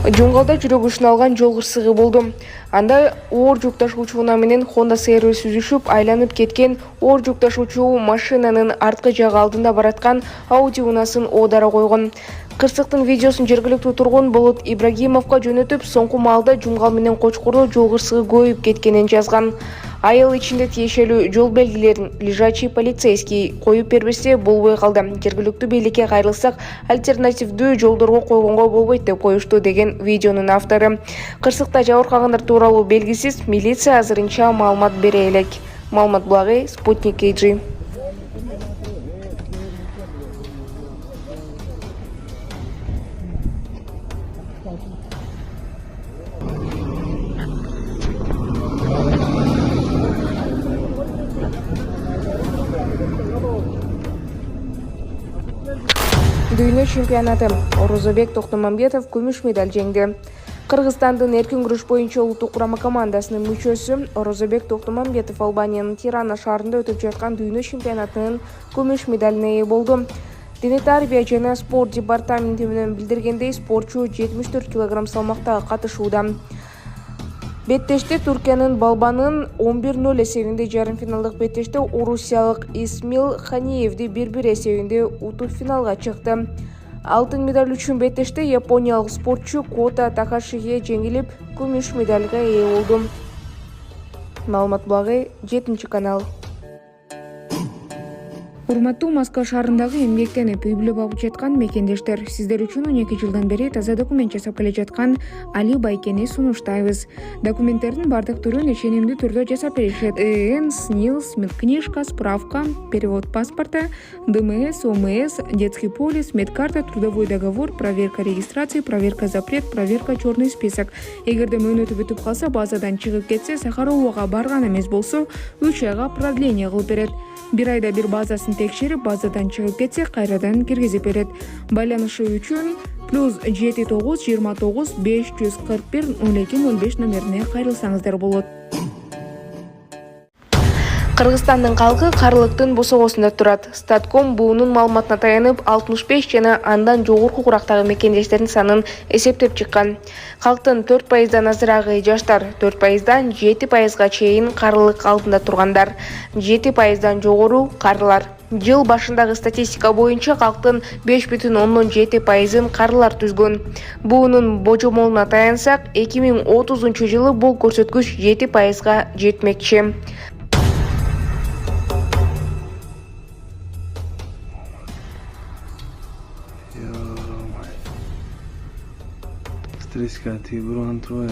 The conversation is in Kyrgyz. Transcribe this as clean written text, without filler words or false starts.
Жумгалда жүрөк учуна алган жол кырсыгы болду. Анда оор жүк ташуучу унаа менен Honda CR сүзүшүп, айланып кеткен оор жүк ташуучу машинанын арткы жагы алдында бараткан Audi унасын оодара койгон. Кырсыктын видеосун жергиликтүү тургун Болот Ибрагимовго жөнөтүп, соңку маалда жумгал менен кочкордо жол кырсыгы көбөйүп кеткенин жазган. Айыл ичинде тиешелүү жол белгилерин лежачий полицейский коюп бербесе болбой калды. Жергиликтүү бийликке кайрылсак, альтернативдүү жолдорго койгонго болбойт деп коюшту деген видеонун автору. Кырсыкта жабыркагандар тууралуу белгисиз, милиция азырынча маалымат бере элек. Маалымат булагы Спутник KG. Дүйнө чемпионаты Орозобек Токтомамбетов күмүш медаль жеңди. Кыргызстандын эркин күрөш боюнча улуттук курама командасынын мүчөсү Орозобек Токтомамбетов Албаниянын Тирана шаарында өтүп жаткан дүйнө чемпионатынын күмүш медалине ээ болду. Дене тарбия жана спорт департаменти менен билдиргендей, спортчу 74 кг салмакта катышууда. Беттеште Туркиянын Балбанын 11-0 эсебинде жарым финалдык беттеште орусиялык Исмил Ханиевди 1-1 эсебинде утуп финалга чыкты. Алтын медаль үчүн беттеште япониялык спортчу Кота Такашиге жеңилип, күмүш медальга ээ болду. Маалымат булагы 7 канал. Урматтуу Москва шаарындагы эмгектенип үй-бүлө багып жаткан мекендештер, сиздер үчүн 12 жылдан бери таза документ жасап келе жаткан Али Байкени сунуштайбыз. Документтердин бардык түрүн ишенимдүү түрдө жасап беришет. ЭН, СНИЛС, медкнижка, справка, перевод паспорта, ДМС, ОМС, детский полис, медкарта, трудовой договор, проверка регистрации, проверка запрет, проверка черный список. Эгерде мөөнөтү бүтүп калса, базадан чыгып кетсе, Сахаровага барган эмес болсо, 3 айга продление кылып берет. 1 айда бир базасын текшерип, базадан чыгып кетсе, кайрадан киргизип берет. Байланышы үчүн +79 29 541 02 05 номерине кайрылсаңыздар болот. Кыргызстандын калкы карлыктын босогосунда турат. Статком буунун маалыматына таянып 65 жана андан жогорку курактагы мекендештердин санын эсептеп чыккан. Калктын 4%дан азырагы жаштар, 4%дан 7%га чейин карлык алдында тургандар, 7%дан жогору карылар. Жыл башындагы статистика боюнча калктын 5,7%ын карылар түзгөн. Буунун божомолуна таянсак, 2030-жылы бул көрсөткүч 7%га жетмекчи. Стресс, когда ты бронь твоя.